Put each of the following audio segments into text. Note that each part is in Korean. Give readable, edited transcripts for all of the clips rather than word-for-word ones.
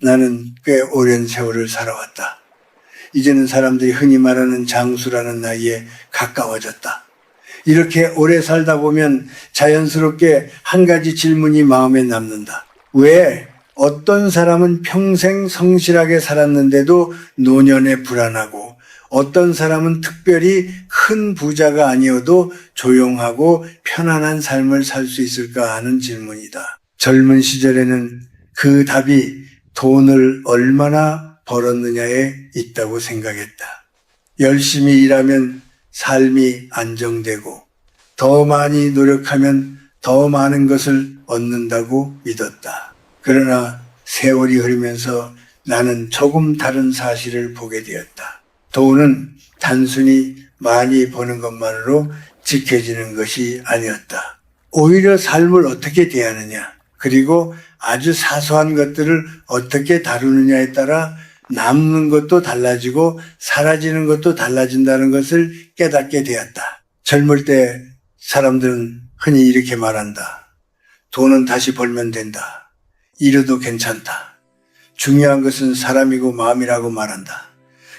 나는 꽤 오랜 세월을 살아왔다. 이제는 사람들이 흔히 말하는 장수라는 나이에 가까워졌다. 이렇게 오래 살다 보면 자연스럽게 한 가지 질문이 마음에 남는다. 왜 어떤 사람은 평생 성실하게 살았는데도 노년에 불안하고 어떤 사람은 특별히 큰 부자가 아니어도 조용하고 편안한 삶을 살 수 있을까 하는 질문이다. 젊은 시절에는 그 답이 돈을 얼마나 벌었느냐에 있다고 생각했다. 열심히 일하면 삶이 안정되고 더 많이 노력하면 더 많은 것을 얻는다고 믿었다. 그러나 세월이 흐르면서 나는 조금 다른 사실을 보게 되었다. 돈은 단순히 많이 버는 것만으로 지켜지는 것이 아니었다. 오히려 삶을 어떻게 대하느냐, 그리고 아주 사소한 것들을 어떻게 다루느냐에 따라 남는 것도 달라지고 사라지는 것도 달라진다는 것을 깨닫게 되었다. 젊을 때 사람들은 흔히 이렇게 말한다. 돈은 다시 벌면 된다. 이래도 괜찮다. 중요한 것은 사람이고 마음이라고 말한다.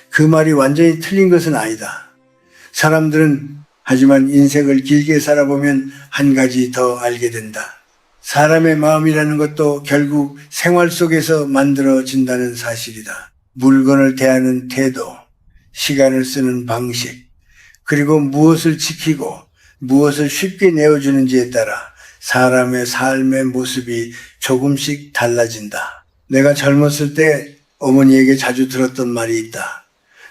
그 말이 완전히 틀린 것은 아니다. 사람들은 하지만 인생을 길게 살아보면 한 가지 더 알게 된다. 사람의 마음이라는 것도 결국 생활 속에서 만들어진다는 사실이다. 물건을 대하는 태도, 시간을 쓰는 방식, 그리고 무엇을 지키고 무엇을 쉽게 내어주는지에 따라 사람의 삶의 모습이 조금씩 달라진다. 내가 젊었을 때 어머니에게 자주 들었던 말이 있다.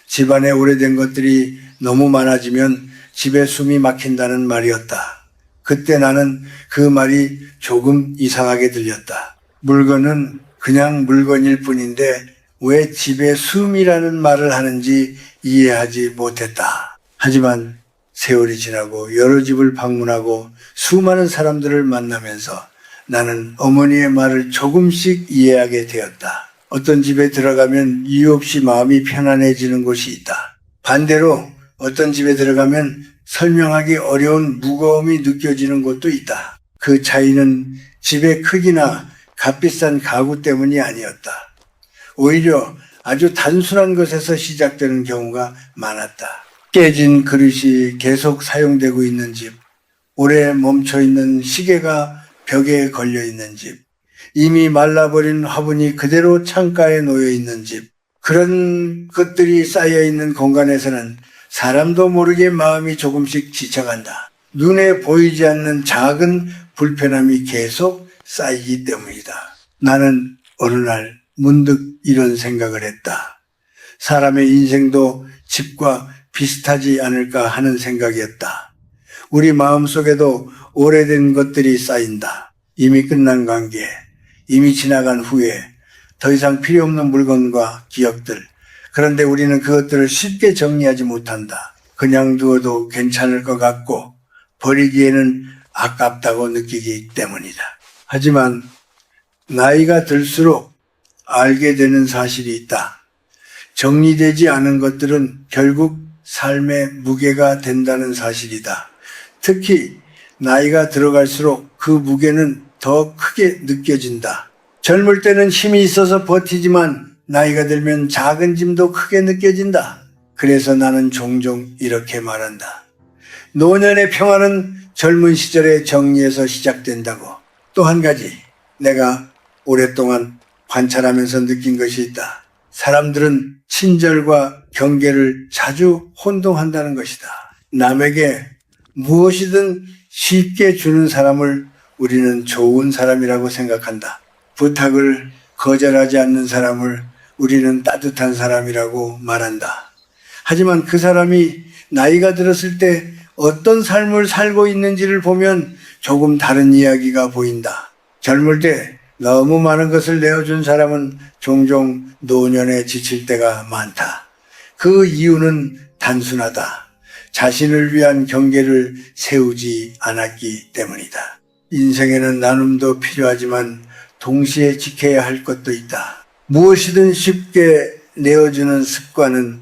집안에 오래된 것들이 너무 많아지면 집에 숨이 막힌다는 말이었다. 그때 나는 그 말이 조금 이상하게 들렸다. 물건은 그냥 물건일 뿐인데 왜 집에 숨이라는 말을 하는지 이해하지 못했다. 하지만 세월이 지나고 여러 집을 방문하고 수많은 사람들을 만나면서 나는 어머니의 말을 조금씩 이해하게 되었다. 어떤 집에 들어가면 이유 없이 마음이 편안해지는 곳이 있다. 반대로 어떤 집에 들어가면 설명하기 어려운 무거움이 느껴지는 곳도 있다. 그 차이는 집의 크기나 값비싼 가구 때문이 아니었다. 오히려 아주 단순한 것에서 시작되는 경우가 많았다. 깨진 그릇이 계속 사용되고 있는 집, 오래 멈춰있는 시계가 벽에 걸려있는 집, 이미 말라버린 화분이 그대로 창가에 놓여있는 집, 그런 것들이 쌓여있는 공간에서는 사람도 모르게 마음이 조금씩 지쳐간다. 눈에 보이지 않는 작은 불편함이 계속 쌓이기 때문이다. 나는 어느 날 문득 이런 생각을 했다. 사람의 인생도 집과 비슷하지 않을까 하는 생각이었다. 우리 마음속에도 오래된 것들이 쌓인다. 이미 끝난 관계, 이미 지나간 후회, 더 이상 필요 없는 물건과 기억들. 그런데 우리는 그것들을 쉽게 정리하지 못한다. 그냥 두어도 괜찮을 것 같고 버리기에는 아깝다고 느끼기 때문이다. 하지만 나이가 들수록 알게 되는 사실이 있다. 정리되지 않은 것들은 결국 삶의 무게가 된다는 사실이다. 특히 나이가 들어갈수록 그 무게는 더 크게 느껴진다. 젊을 때는 힘이 있어서 버티지만 나이가 들면 작은 짐도 크게 느껴진다. 그래서 나는 종종 이렇게 말한다. 노년의 평화는 젊은 시절의 정리에서 시작된다고. 또 한 가지 내가 오랫동안 관찰하면서 느낀 것이 있다. 사람들은 친절과 경계를 자주 혼동한다는 것이다. 남에게 무엇이든 쉽게 주는 사람을 우리는 좋은 사람이라고 생각한다. 부탁을 거절하지 않는 사람을 우리는 따뜻한 사람이라고 말한다. 하지만 그 사람이 나이가 들었을 때 어떤 삶을 살고 있는지를 보면 조금 다른 이야기가 보인다. 젊을 때 너무 많은 것을 내어준 사람은 종종 노년에 지칠 때가 많다. 그 이유는 단순하다. 자신을 위한 경계를 세우지 않았기 때문이다. 인생에는 나눔도 필요하지만 동시에 지켜야 할 것도 있다. 무엇이든 쉽게 내어주는 습관은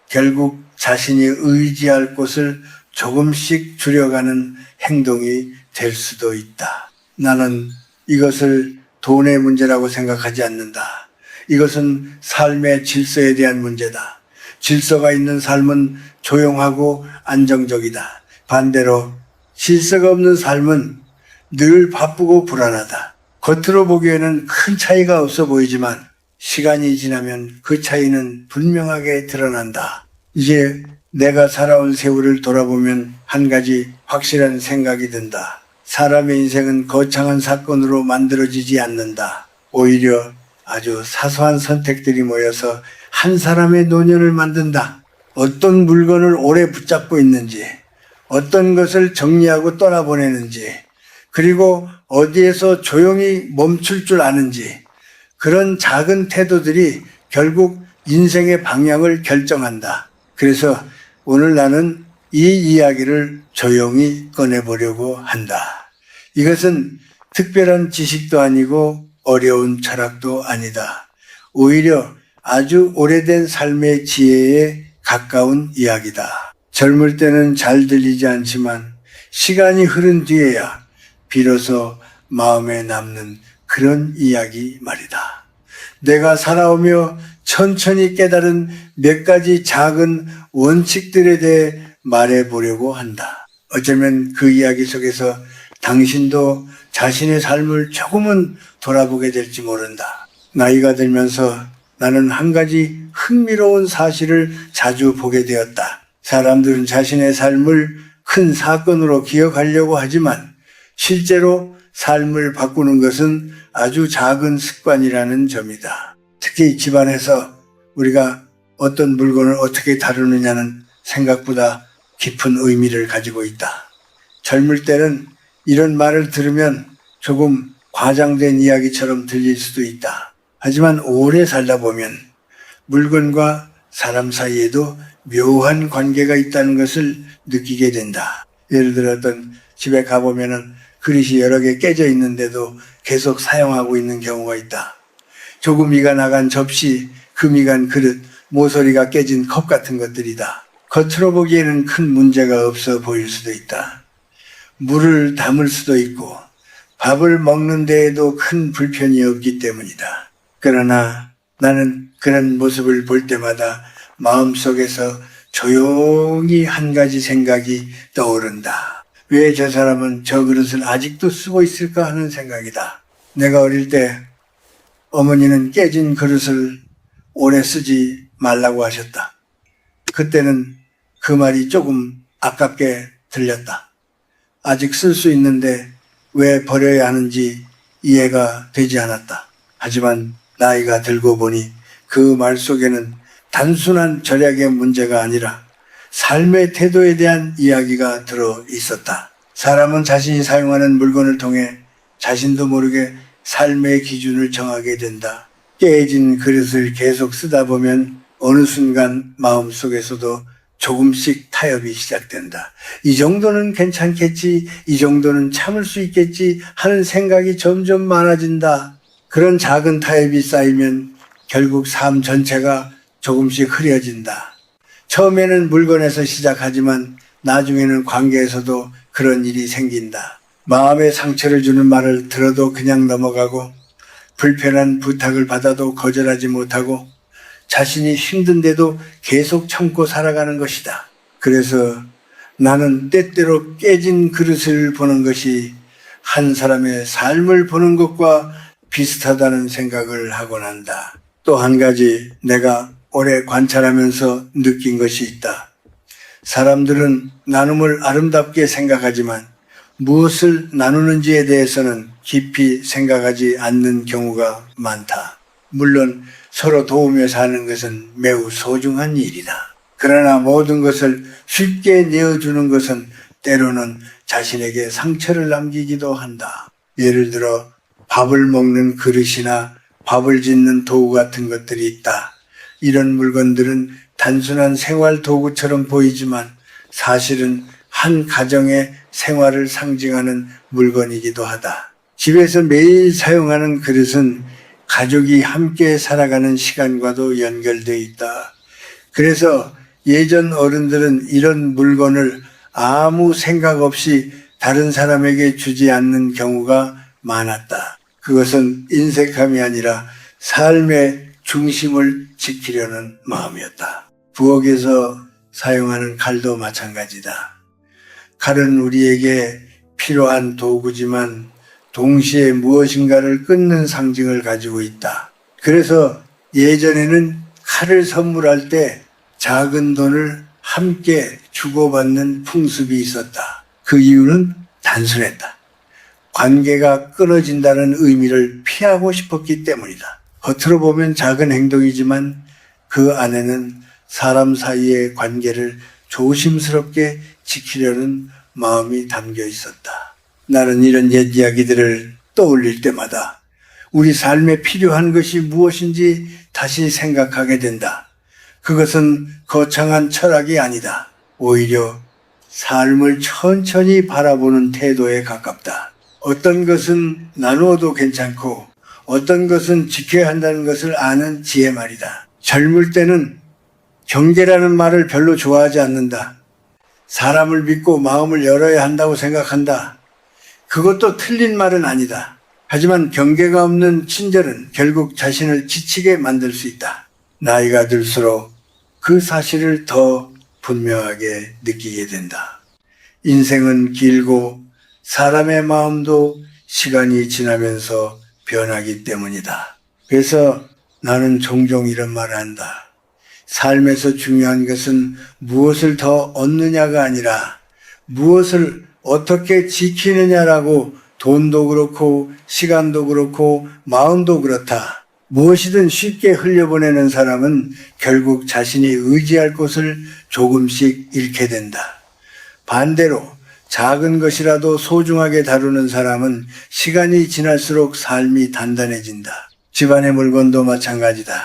결국 자신이 의지할 곳을 조금씩 줄여가는 행동이 될 수도 있다. 나는 이것을 돈의 문제라고 생각하지 않는다. 이것은 삶의 질서에 대한 문제다. 질서가 있는 삶은 조용하고 안정적이다. 반대로 질서가 없는 삶은 늘 바쁘고 불안하다. 겉으로 보기에는 큰 차이가 없어 보이지만 시간이 지나면 그 차이는 분명하게 드러난다. 이제 내가 살아온 세월을 돌아보면 한 가지 확실한 생각이 든다. 사람의 인생은 거창한 사건으로 만들어지지 않는다. 오히려 아주 사소한 선택들이 모여서 한 사람의 노년을 만든다. 어떤 물건을 오래 붙잡고 있는지, 어떤 것을 정리하고 떠나보내는지, 그리고 어디에서 조용히 멈출 줄 아는지, 그런 작은 태도들이 결국 인생의 방향을 결정한다. 그래서 오늘 나는 이 이야기를 조용히 꺼내보려고 한다. 이것은 특별한 지식도 아니고 어려운 철학도 아니다. 오히려 아주 오래된 삶의 지혜에 가까운 이야기다. 젊을 때는 잘 들리지 않지만 시간이 흐른 뒤에야 비로소 마음에 남는 그런 이야기 말이다. 내가 살아오며 천천히 깨달은 몇 가지 작은 원칙들에 대해 말해보려고 한다. 어쩌면 그 이야기 속에서 당신도 자신의 삶을 조금은 돌아보게 될지 모른다. 나이가 들면서 나는 한 가지 흥미로운 사실을 자주 보게 되었다. 사람들은 자신의 삶을 큰 사건으로 기억하려고 하지만 실제로 삶을 바꾸는 것은 아주 작은 습관이라는 점이다. 특히 집안에서 우리가 어떤 물건을 어떻게 다루느냐는 생각보다 깊은 의미를 가지고 있다. 젊을 때는 이런 말을 들으면 조금 과장된 이야기처럼 들릴 수도 있다. 하지만 오래 살다 보면 물건과 사람 사이에도 묘한 관계가 있다는 것을 느끼게 된다. 예를 들어 어떤 집에 가보면은 그릇이 여러 개 깨져 있는데도 계속 사용하고 있는 경우가 있다. 조금 이가 나간 접시, 금이 간 그릇, 모서리가 깨진 컵 같은 것들이다. 겉으로 보기에는 큰 문제가 없어 보일 수도 있다. 물을 담을 수도 있고 밥을 먹는 데에도 큰 불편이 없기 때문이다. 그러나 나는 그런 모습을 볼 때마다 마음속에서 조용히 한 가지 생각이 떠오른다. 왜 저 사람은 저 그릇을 아직도 쓰고 있을까 하는 생각이다. 내가 어릴 때 어머니는 깨진 그릇을 오래 쓰지 말라고 하셨다. 그때는 그 말이 조금 아깝게 들렸다. 아직 쓸 수 있는데 왜 버려야 하는지 이해가 되지 않았다. 하지만 나이가 들고 보니 그 말 속에는 단순한 절약의 문제가 아니라 삶의 태도에 대한 이야기가 들어 있었다. 사람은 자신이 사용하는 물건을 통해 자신도 모르게 삶의 기준을 정하게 된다. 깨진 그릇을 계속 쓰다 보면 어느 순간 마음속에서도 조금씩 타협이 시작된다. 이 정도는 괜찮겠지, 이 정도는 참을 수 있겠지 하는 생각이 점점 많아진다. 그런 작은 타협이 쌓이면 결국 삶 전체가 조금씩 흐려진다. 처음에는 물건에서 시작하지만 나중에는 관계에서도 그런 일이 생긴다. 마음에 상처를 주는 말을 들어도 그냥 넘어가고 불편한 부탁을 받아도 거절하지 못하고 자신이 힘든데도 계속 참고 살아가는 것이다. 그래서 나는 때때로 깨진 그릇을 보는 것이 한 사람의 삶을 보는 것과 비슷하다는 생각을 하곤 한다. 또 한 가지 내가 오래 관찰하면서 느낀 것이 있다. 사람들은 나눔을 아름답게 생각하지만 무엇을 나누는지에 대해서는 깊이 생각하지 않는 경우가 많다. 물론 서로 도우며 사는 것은 매우 소중한 일이다. 그러나 모든 것을 쉽게 내어주는 것은 때로는 자신에게 상처를 남기기도 한다. 예를 들어 밥을 먹는 그릇이나 밥을 짓는 도구 같은 것들이 있다. 이런 물건들은 단순한 생활 도구처럼 보이지만 사실은 한 가정의 생활을 상징하는 물건이기도 하다. 집에서 매일 사용하는 그릇은 가족이 함께 살아가는 시간과도 연결되어 있다. 그래서 예전 어른들은 이런 물건을 아무 생각 없이 다른 사람에게 주지 않는 경우가 많았다. 그것은 인색함이 아니라 삶의 중심을 지키려는 마음이었다. 부엌에서 사용하는 칼도 마찬가지다. 칼은 우리에게 필요한 도구지만 동시에 무엇인가를 끊는 상징을 가지고 있다. 그래서 예전에는 칼을 선물할 때 작은 돈을 함께 주고받는 풍습이 있었다. 그 이유는 단순했다. 관계가 끊어진다는 의미를 피하고 싶었기 때문이다. 겉으로 보면 작은 행동이지만 그 안에는 사람 사이의 관계를 조심스럽게 지키려는 마음이 담겨 있었다. 나는 이런 옛 이야기들을 떠올릴 때마다 우리 삶에 필요한 것이 무엇인지 다시 생각하게 된다. 그것은 거창한 철학이 아니다. 오히려 삶을 천천히 바라보는 태도에 가깝다. 어떤 것은 나누어도 괜찮고 어떤 것은 지켜야 한다는 것을 아는 지혜 말이다. 젊을 때는 경계라는 말을 별로 좋아하지 않는다. 사람을 믿고 마음을 열어야 한다고 생각한다. 그것도 틀린 말은 아니다. 하지만 경계가 없는 친절은 결국 자신을 지치게 만들 수 있다. 나이가 들수록 그 사실을 더 분명하게 느끼게 된다. 인생은 길고 사람의 마음도 시간이 지나면서 변하기 때문이다. 그래서 나는 종종 이런 말을 한다. 삶에서 중요한 것은 무엇을 더 얻느냐가 아니라 무엇을 어떻게 지키느냐라고 돈도 그렇고 시간도 그렇고 마음도 그렇다. 무엇이든 쉽게 흘려보내는 사람은 결국 자신이 의지할 곳을 조금씩 잃게 된다. 반대로 작은 것이라도 소중하게 다루는 사람은 시간이 지날수록 삶이 단단해진다. 집안의 물건도 마찬가지다.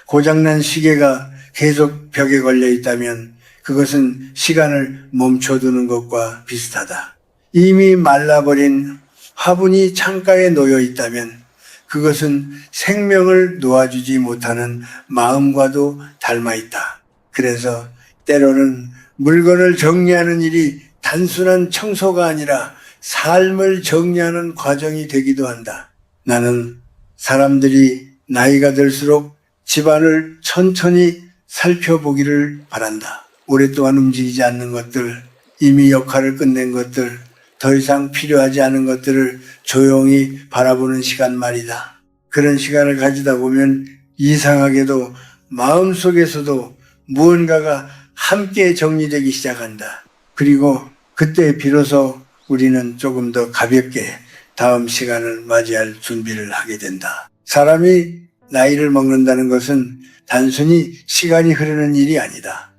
고장난 시계가 계속 벽에 걸려 있다면 그것은 시간을 멈춰두는 것과 비슷하다. 이미 말라버린 화분이 창가에 놓여 있다면 그것은 생명을 놓아주지 못하는 마음과도 닮아 있다. 그래서 때로는 물건을 정리하는 일이 단순한 청소가 아니라 삶을 정리하는 과정이 되기도 한다. 나는 사람들이 나이가 들수록 집안을 천천히 살펴보기를 바란다. 오랫동안 움직이지 않는 것들, 이미 역할을 끝낸 것들, 더 이상 필요하지 않은 것들을 조용히 바라보는 시간 말이다. 그런 시간을 가지다 보면 이상하게도 마음속에서도 무언가가 함께 정리되기 시작한다. 그리고 그때 비로소 우리는 조금 더 가볍게 다음 시간을 맞이할 준비를 하게 된다. 사람이 나이를 먹는다는 것은 단순히 시간이 흐르는 일이 아니다.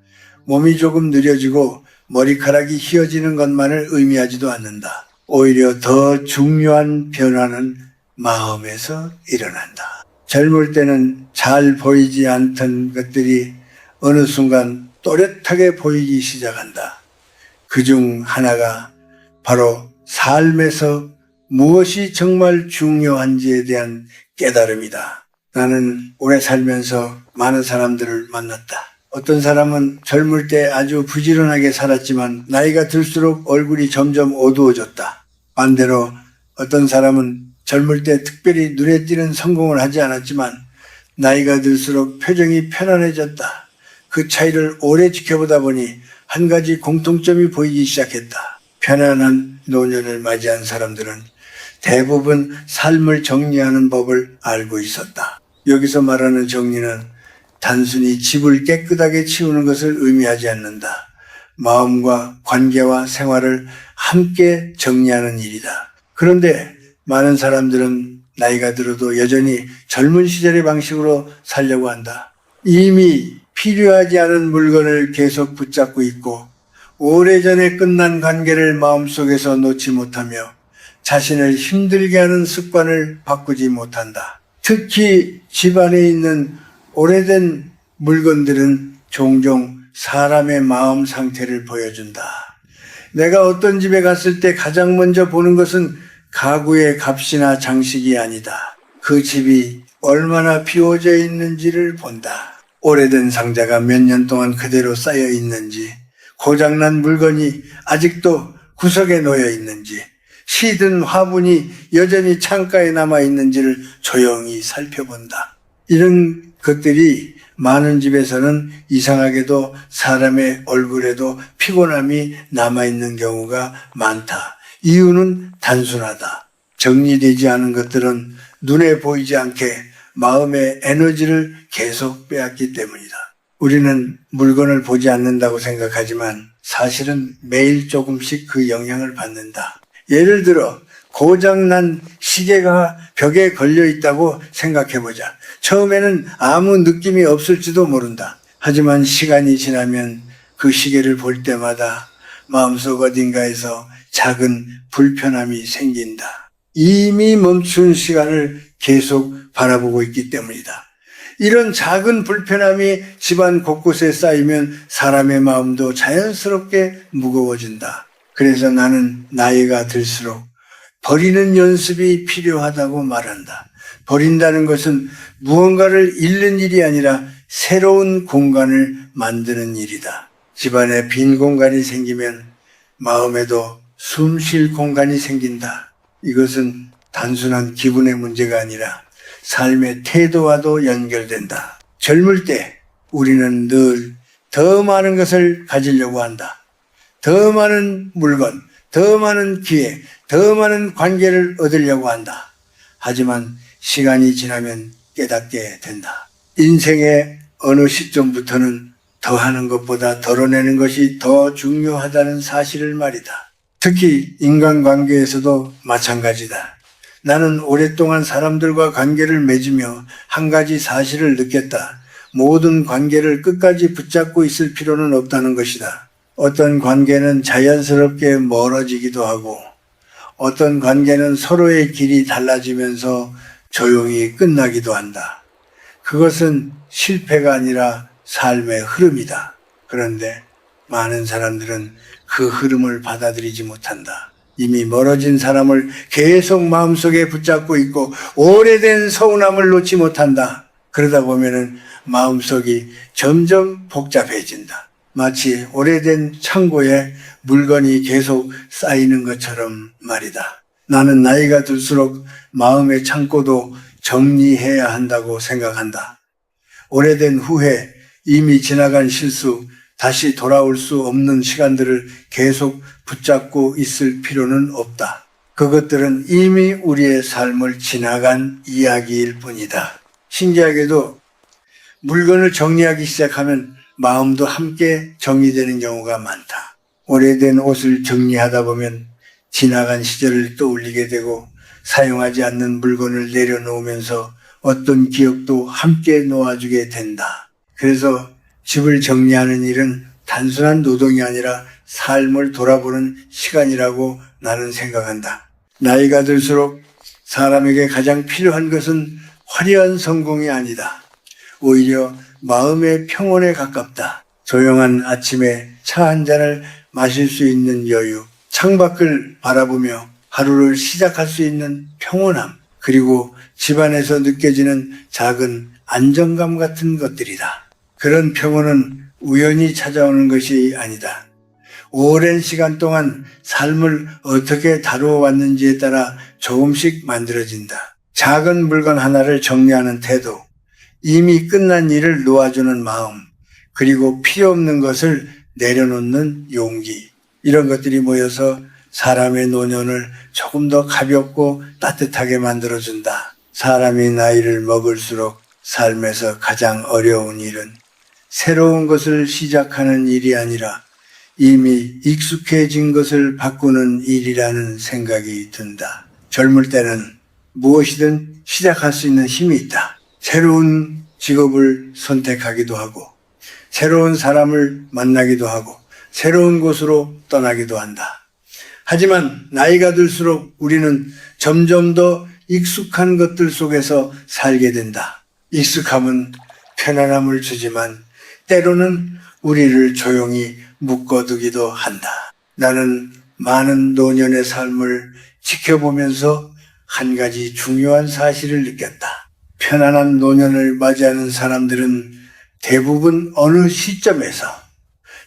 몸이 조금 느려지고 머리카락이 휘어지는 것만을 의미하지도 않는다. 오히려 더 중요한 변화는 마음에서 일어난다. 젊을 때는 잘 보이지 않던 것들이 어느 순간 또렷하게 보이기 시작한다. 그중 하나가 바로 삶에서 무엇이 정말 중요한지에 대한 깨달음이다. 나는 오래 살면서 많은 사람들을 만났다. 어떤 사람은 젊을 때 아주 부지런하게 살았지만 나이가 들수록 얼굴이 점점 어두워졌다. 반대로 어떤 사람은 젊을 때 특별히 눈에 띄는 성공을 하지 않았지만 나이가 들수록 표정이 편안해졌다. 그 차이를 오래 지켜보다 보니 한 가지 공통점이 보이기 시작했다. 편안한 노년을 맞이한 사람들은 대부분 삶을 정리하는 법을 알고 있었다. 여기서 말하는 정리는 단순히 집을 깨끗하게 치우는 것을 의미하지 않는다. 마음과 관계와 생활을 함께 정리하는 일이다. 그런데 많은 사람들은 나이가 들어도 여전히 젊은 시절의 방식으로 살려고 한다. 이미 필요하지 않은 물건을 계속 붙잡고 있고 오래전에 끝난 관계를 마음속에서 놓지 못하며 자신을 힘들게 하는 습관을 바꾸지 못한다. 특히 집안에 있는 오래된 물건들은 종종 사람의 마음 상태를 보여준다. 내가 어떤 집에 갔을 때 가장 먼저 보는 것은 가구의 값이나 장식이 아니다. 그 집이 얼마나 비워져 있는지를 본다. 오래된 상자가 몇 년 동안 그대로 쌓여 있는지, 고장난 물건이 아직도 구석에 놓여 있는지, 시든 화분이 여전히 창가에 남아 있는지를 조용히 살펴본다. 이런 것들이 많은 집에서는 이상하게도 사람의 얼굴에도 피곤함이 남아있는 경우가 많다. 이유는 단순하다. 정리되지 않은 것들은 눈에 보이지 않게 마음의 에너지를 계속 빼앗기 때문이다. 우리는 물건을 보지 않는다고 생각하지만 사실은 매일 조금씩 그 영향을 받는다. 예를 들어 고장난 시계가 벽에 걸려 있다고 생각해보자. 처음에는 아무 느낌이 없을지도 모른다. 하지만 시간이 지나면 그 시계를 볼 때마다 마음속 어딘가에서 작은 불편함이 생긴다. 이미 멈춘 시간을 계속 바라보고 있기 때문이다. 이런 작은 불편함이 집안 곳곳에 쌓이면 사람의 마음도 자연스럽게 무거워진다. 그래서 나는 나이가 들수록 버리는 연습이 필요하다고 말한다. 버린다는 것은 무언가를 잃는 일이 아니라 새로운 공간을 만드는 일이다. 집안에 빈 공간이 생기면 마음에도 숨 쉴 공간이 생긴다. 이것은 단순한 기분의 문제가 아니라 삶의 태도와도 연결된다. 젊을 때 우리는 늘 더 많은 것을 가지려고 한다. 더 많은 물건, 더 많은 기회, 더 많은 관계를 얻으려고 한다. 하지만 시간이 지나면 깨닫게 된다. 인생의 어느 시점부터는 더하는 것보다 덜어내는 것이 더 중요하다는 사실을 말이다. 특히 인간관계에서도 마찬가지다. 나는 오랫동안 사람들과 관계를 맺으며 한 가지 사실을 느꼈다. 모든 관계를 끝까지 붙잡고 있을 필요는 없다는 것이다. 어떤 관계는 자연스럽게 멀어지기도 하고 어떤 관계는 서로의 길이 달라지면서 조용히 끝나기도 한다. 그것은 실패가 아니라 삶의 흐름이다. 그런데 많은 사람들은 그 흐름을 받아들이지 못한다. 이미 멀어진 사람을 계속 마음속에 붙잡고 있고 오래된 서운함을 놓지 못한다. 그러다 보면은 마음속이 점점 복잡해진다. 마치 오래된 창고에 물건이 계속 쌓이는 것처럼 말이다. 나는 나이가 들수록 마음의 창고도 정리해야 한다고 생각한다. 오래된 후회, 이미 지나간 실수, 다시 돌아올 수 없는 시간들을 계속 붙잡고 있을 필요는 없다. 그것들은 이미 우리의 삶을 지나간 이야기일 뿐이다. 신기하게도 물건을 정리하기 시작하면 마음도 함께 정리되는 경우가 많다. 오래된 옷을 정리하다 보면 지나간 시절을 떠올리게 되고 사용하지 않는 물건을 내려놓으면서 어떤 기억도 함께 놓아주게 된다. 그래서 집을 정리하는 일은 단순한 노동이 아니라 삶을 돌아보는 시간이라고 나는 생각한다. 나이가 들수록 사람에게 가장 필요한 것은 화려한 성공이 아니다. 오히려 마음의 평온에 가깝다. 조용한 아침에 차 한 잔을 마실 수 있는 여유, 창밖을 바라보며 하루를 시작할 수 있는 평온함, 그리고 집안에서 느껴지는 작은 안정감 같은 것들이다. 그런 평온은 우연히 찾아오는 것이 아니다. 오랜 시간 동안 삶을 어떻게 다루어 왔는지에 따라 조금씩 만들어진다. 작은 물건 하나를 정리하는 태도, 이미 끝난 일을 놓아주는 마음, 그리고 필요 없는 것을 내려놓는 용기, 이런 것들이 모여서 사람의 노년을 조금 더 가볍고 따뜻하게 만들어준다. 사람이 나이를 먹을수록 삶에서 가장 어려운 일은 새로운 것을 시작하는 일이 아니라 이미 익숙해진 것을 바꾸는 일이라는 생각이 든다. 젊을 때는 무엇이든 시작할 수 있는 힘이 있다. 새로운 직업을 선택하기도 하고 새로운 사람을 만나기도 하고 새로운 곳으로 떠나기도 한다. 하지만 나이가 들수록 우리는 점점 더 익숙한 것들 속에서 살게 된다. 익숙함은 편안함을 주지만 때로는 우리를 조용히 묶어두기도 한다. 나는 많은 노년의 삶을 지켜보면서 한 가지 중요한 사실을 느꼈다. 편안한 노년을 맞이하는 사람들은 대부분 어느 시점에서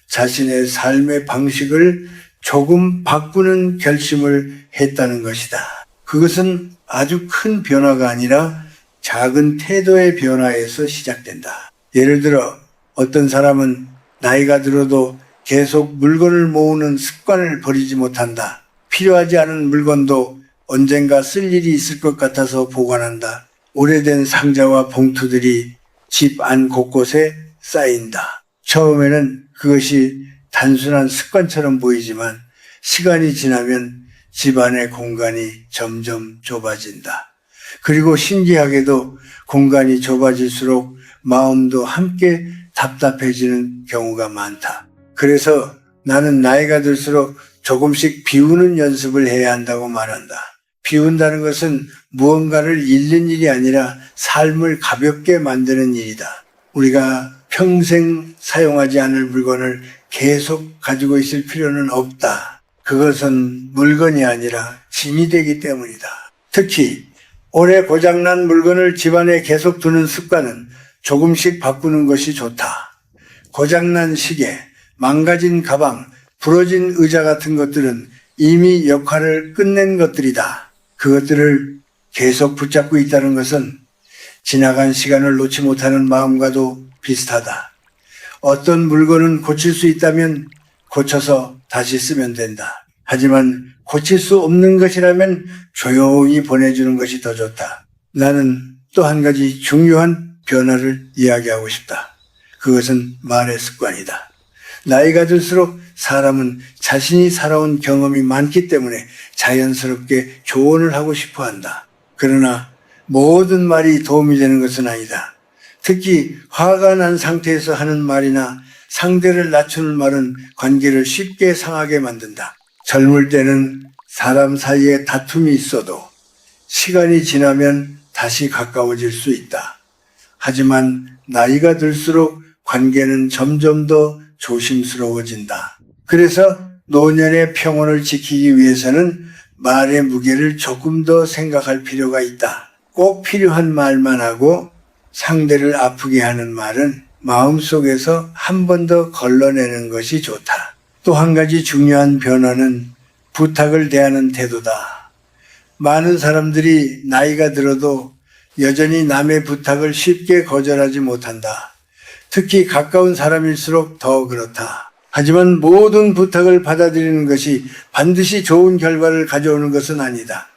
자신의 삶의 방식을 조금 바꾸는 결심을 했다는 것이다. 그것은 아주 큰 변화가 아니라 작은 태도의 변화에서 시작된다. 예를 들어 어떤 사람은 나이가 들어도 계속 물건을 모으는 습관을 버리지 못한다. 필요하지 않은 물건도 언젠가 쓸 일이 있을 것 같아서 보관한다. 오래된 상자와 봉투들이 집 안 곳곳에 쌓인다. 처음에는 그것이 단순한 습관처럼 보이지만 시간이 지나면 집 안의 공간이 점점 좁아진다. 그리고 신기하게도 공간이 좁아질수록 마음도 함께 답답해지는 경우가 많다. 그래서 나는 나이가 들수록 조금씩 비우는 연습을 해야 한다고 말한다. 비운다는 것은 무언가를 잃는 일이 아니라 삶을 가볍게 만드는 일이다. 우리가 평생 사용하지 않을 물건을 계속 가지고 있을 필요는 없다. 그것은 물건이 아니라 짐이 되기 때문이다. 특히 오래 고장난 물건을 집안에 계속 두는 습관은 조금씩 바꾸는 것이 좋다. 고장난 시계, 망가진 가방, 부러진 의자 같은 것들은 이미 역할을 끝낸 것들이다. 그것들을 계속 붙잡고 있다는 것은 지나간 시간을 놓지 못하는 마음과도 비슷하다. 어떤 물건은 고칠 수 있다면 고쳐서 다시 쓰면 된다. 하지만 고칠 수 없는 것이라면 조용히 보내주는 것이 더 좋다. 나는 또 한 가지 중요한 변화를 이야기하고 싶다. 그것은 말의 습관이다. 나이가 들수록 사람은 자신이 살아온 경험이 많기 때문에 자연스럽게 조언을 하고 싶어 한다. 그러나 모든 말이 도움이 되는 것은 아니다. 특히 화가 난 상태에서 하는 말이나 상대를 낮추는 말은 관계를 쉽게 상하게 만든다. 젊을 때는 사람 사이에 다툼이 있어도 시간이 지나면 다시 가까워질 수 있다. 하지만 나이가 들수록 관계는 점점 더 조심스러워진다. 그래서 노년의 평온을 지키기 위해서는 말의 무게를 조금 더 생각할 필요가 있다. 꼭 필요한 말만 하고 상대를 아프게 하는 말은 마음속에서 한 번 더 걸러내는 것이 좋다. 또 한 가지 중요한 변화는 부탁을 대하는 태도다. 많은 사람들이 나이가 들어도 여전히 남의 부탁을 쉽게 거절하지 못한다. 특히 가까운 사람일수록 더 그렇다. 하지만 모든 부탁을 받아들이는 것이 반드시 좋은 결과를 가져오는 것은 아니다.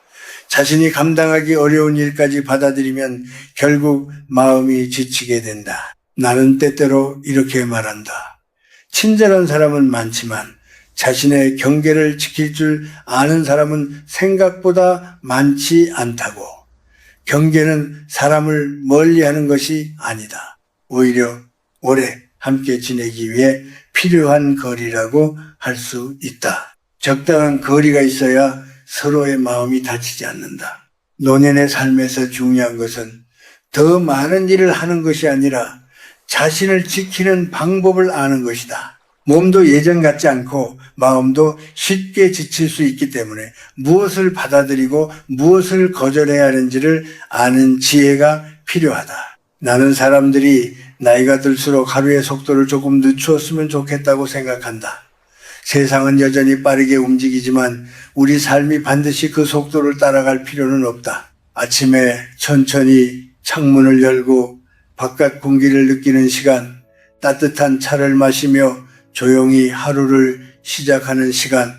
자신이 감당하기 어려운 일까지 받아들이면 결국 마음이 지치게 된다. 나는 때때로 이렇게 말한다. 친절한 사람은 많지만 자신의 경계를 지킬 줄 아는 사람은 생각보다 많지 않다고. 경계는 사람을 멀리하는 것이 아니다. 오히려 오래 함께 지내기 위해 필요한 거리라고 할 수 있다. 적당한 거리가 있어야 서로의 마음이 다치지 않는다. 노년의 삶에서 중요한 것은 더 많은 일을 하는 것이 아니라 자신을 지키는 방법을 아는 것이다. 몸도 예전 같지 않고 마음도 쉽게 지칠 수 있기 때문에 무엇을 받아들이고 무엇을 거절해야 하는지를 아는 지혜가 필요하다. 나는 사람들이 나이가 들수록 하루의 속도를 조금 늦추었으면 좋겠다고 생각한다. 세상은 여전히 빠르게 움직이지만 우리 삶이 반드시 그 속도를 따라갈 필요는 없다. 아침에 천천히 창문을 열고 바깥 공기를 느끼는 시간, 따뜻한 차를 마시며 조용히 하루를 시작하는 시간,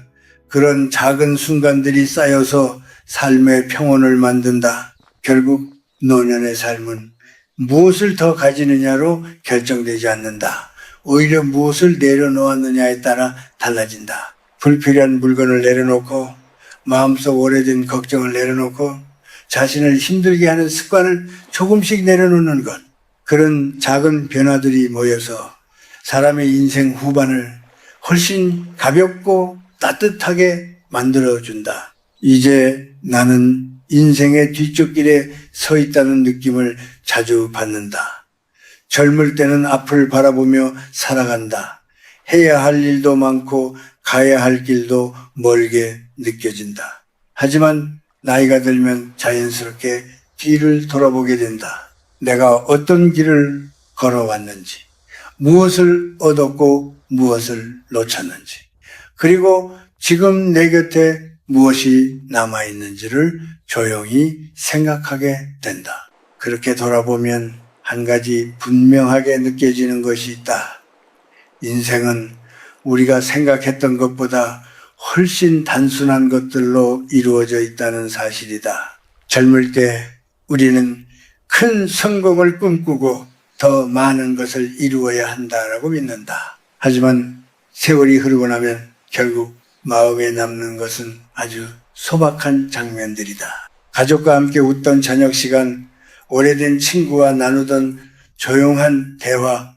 그런 작은 순간들이 쌓여서 삶의 평온을 만든다. 결국 노년의 삶은 무엇을 더 가지느냐로 결정되지 않는다. 오히려 무엇을 내려놓았느냐에 따라 달라진다. 불필요한 물건을 내려놓고 마음속 오래된 걱정을 내려놓고 자신을 힘들게 하는 습관을 조금씩 내려놓는 것. 그런 작은 변화들이 모여서 사람의 인생 후반을 훨씬 가볍고 따뜻하게 만들어준다. 이제 나는 인생의 뒤쪽길에 서 있다는 느낌을 자주 받는다. 젊을 때는 앞을 바라보며 살아간다. 해야 할 일도 많고 가야 할 길도 멀게 느껴진다. 하지만 나이가 들면 자연스럽게 뒤를 돌아보게 된다. 내가 어떤 길을 걸어왔는지, 무엇을 얻었고 무엇을 놓쳤는지, 그리고 지금 내 곁에 무엇이 남아있는지를 조용히 생각하게 된다. 그렇게 돌아보면 한 가지 분명하게 느껴지는 것이 있다. 인생은 우리가 생각했던 것보다 훨씬 단순한 것들로 이루어져 있다는 사실이다. 젊을 때 우리는 큰 성공을 꿈꾸고 더 많은 것을 이루어야 한다라고 믿는다. 하지만 세월이 흐르고 나면 결국 마음에 남는 것은 아주 소박한 장면들이다. 가족과 함께 웃던 저녁 시간, 오래된 친구와 나누던 조용한 대화,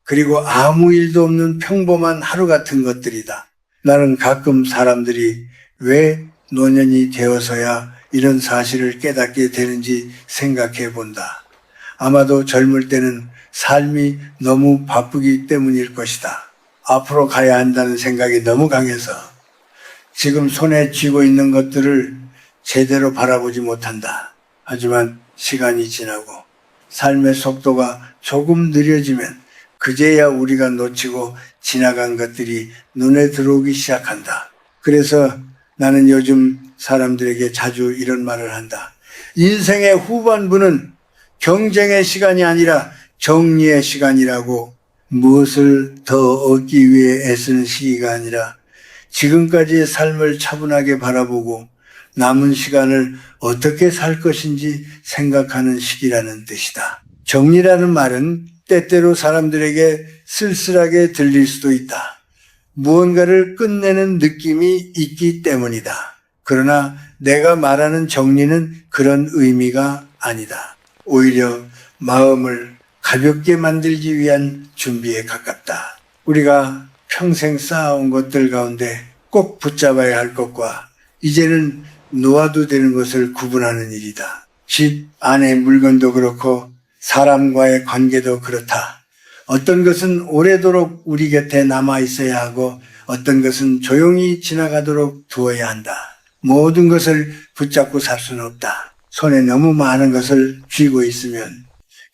그리고 아무 일도 없는 평범한 하루 같은 것들이다. 나는 가끔 사람들이 왜 노년이 되어서야 이런 사실을 깨닫게 되는지 생각해 본다. 아마도 젊을 때는 삶이 너무 바쁘기 때문일 것이다. 앞으로 가야 한다는 생각이 너무 강해서 지금 손에 쥐고 있는 것들을 제대로 바라보지 못한다. 하지만 시간이 지나고 삶의 속도가 조금 느려지면 그제야 우리가 놓치고 지나간 것들이 눈에 들어오기 시작한다. 그래서 나는 요즘 사람들에게 자주 이런 말을 한다. 인생의 후반부는 경쟁의 시간이 아니라 정리의 시간이라고. 무엇을 더 얻기 위해 애쓰는 시기가 아니라 지금까지의 삶을 차분하게 바라보고 남은 시간을 어떻게 살 것인지 생각하는 시기라는 뜻이다. 정리라는 말은 때때로 사람들에게 쓸쓸하게 들릴 수도 있다. 무언가를 끝내는 느낌이 있기 때문이다. 그러나 내가 말하는 정리는 그런 의미가 아니다. 오히려 마음을 가볍게 만들기 위한 준비에 가깝다. 우리가 평생 쌓아온 것들 가운데 꼭 붙잡아야 할 것과 이제는 놓아도 되는 것을 구분하는 일이다. 집 안의 물건도 그렇고 사람과의 관계도 그렇다. 어떤 것은 오래도록 우리 곁에 남아 있어야 하고 어떤 것은 조용히 지나가도록 두어야 한다. 모든 것을 붙잡고 살 수는 없다. 손에 너무 많은 것을 쥐고 있으면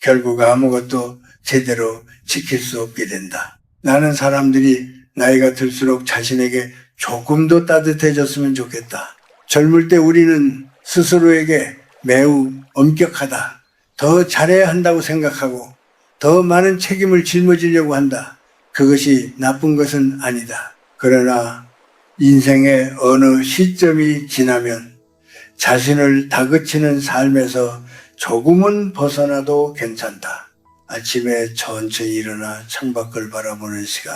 결국 아무것도 제대로 지킬 수 없게 된다. 나는 사람들이 나이가 들수록 자신에게 조금 더 따뜻해졌으면 좋겠다. 젊을 때 우리는 스스로에게 매우 엄격하다. 더 잘해야 한다고 생각하고 더 많은 책임을 짊어지려고 한다. 그것이 나쁜 것은 아니다. 그러나 인생의 어느 시점이 지나면 자신을 다그치는 삶에서 조금은 벗어나도 괜찮다. 아침에 천천히 일어나 창밖을 바라보는 시간,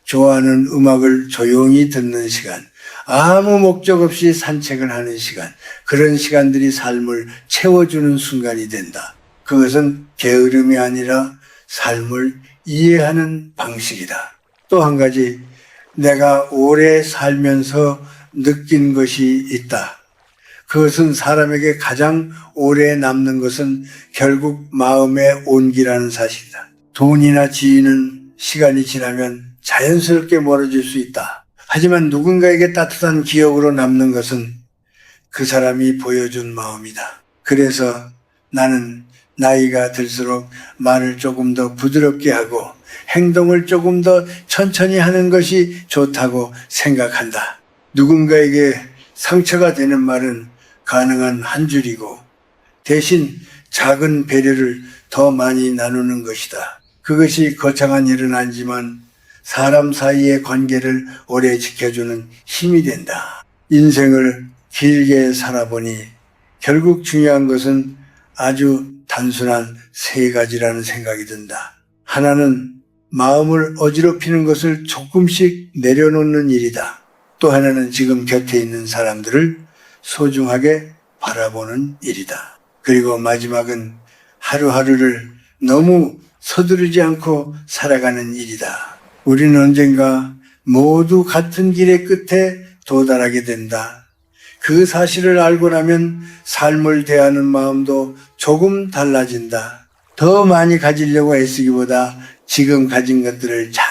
좋아하는 음악을 조용히 듣는 시간, 아무 목적 없이 산책을 하는 시간, 그런 시간들이 삶을 채워주는 순간이 된다. 그것은 게으름이 아니라 삶을 이해하는 방식이다. 또 한 가지 내가 오래 살면서 느낀 것이 있다. 그것은 사람에게 가장 오래 남는 것은 결국 마음의 온기라는 사실이다. 돈이나 지위는 시간이 지나면 자연스럽게 멀어질 수 있다. 하지만 누군가에게 따뜻한 기억으로 남는 것은 그 사람이 보여준 마음이다. 그래서 나는 나이가 들수록 말을 조금 더 부드럽게 하고 행동을 조금 더 천천히 하는 것이 좋다고 생각한다. 누군가에게 상처가 되는 말은 가능한 한 줄이고 대신 작은 배려를 더 많이 나누는 것이다. 그것이 거창한 일은 아니지만 사람 사이의 관계를 오래 지켜주는 힘이 된다. 인생을 길게 살아보니 결국 중요한 것은 아주 단순한 세 가지라는 생각이 든다. 하나는 마음을 어지럽히는 것을 조금씩 내려놓는 일이다. 또 하나는 지금 곁에 있는 사람들을 소중하게 바라보는 일이다. 그리고 마지막은 하루하루를 너무 서두르지 않고 살아가는 일이다. 우리는 언젠가 모두 같은 길의 끝에 도달하게 된다. 그 사실을 알고 나면 삶을 대하는 마음도 조금 달라진다. 더 많이 가지려고 애쓰기보다 지금 가진 것들을 잘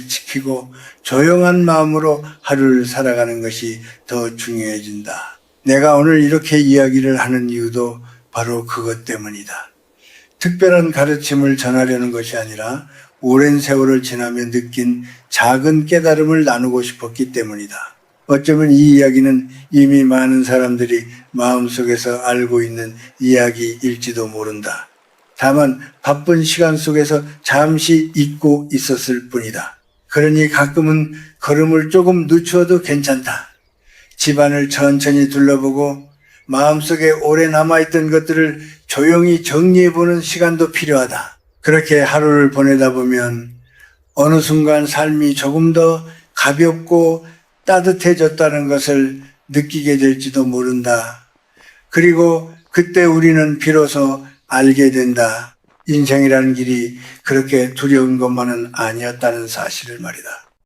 지키고 조용한 마음으로 하루를 살아가는 것이 더 중요해진다. 내가 오늘 이렇게 이야기를 하는 이유도 바로 그것 때문이다. 특별한 가르침을 전하려는 것이 아니라 오랜 세월을 지나며 느낀 작은 깨달음을 나누고 싶었기 때문이다. 어쩌면 이 이야기는 이미 많은 사람들이 마음속에서 알고 있는 이야기일지도 모른다. 다만 바쁜 시간 속에서 잠시 잊고 있었을 뿐이다. 그러니 가끔은 걸음을 조금 늦추어도 괜찮다. 집안을 천천히 둘러보고 마음속에 오래 남아있던 것들을 조용히 정리해보는 시간도 필요하다. 그렇게 하루를 보내다 보면 어느 순간 삶이 조금 더 가볍고 따뜻해졌다는 것을 느끼게 될지도 모른다. 그리고 그때 우리는 비로소 알게 된다. 인생이라는 길이 그렇게 두려운 것만은 아니었다는 사실을 말이다.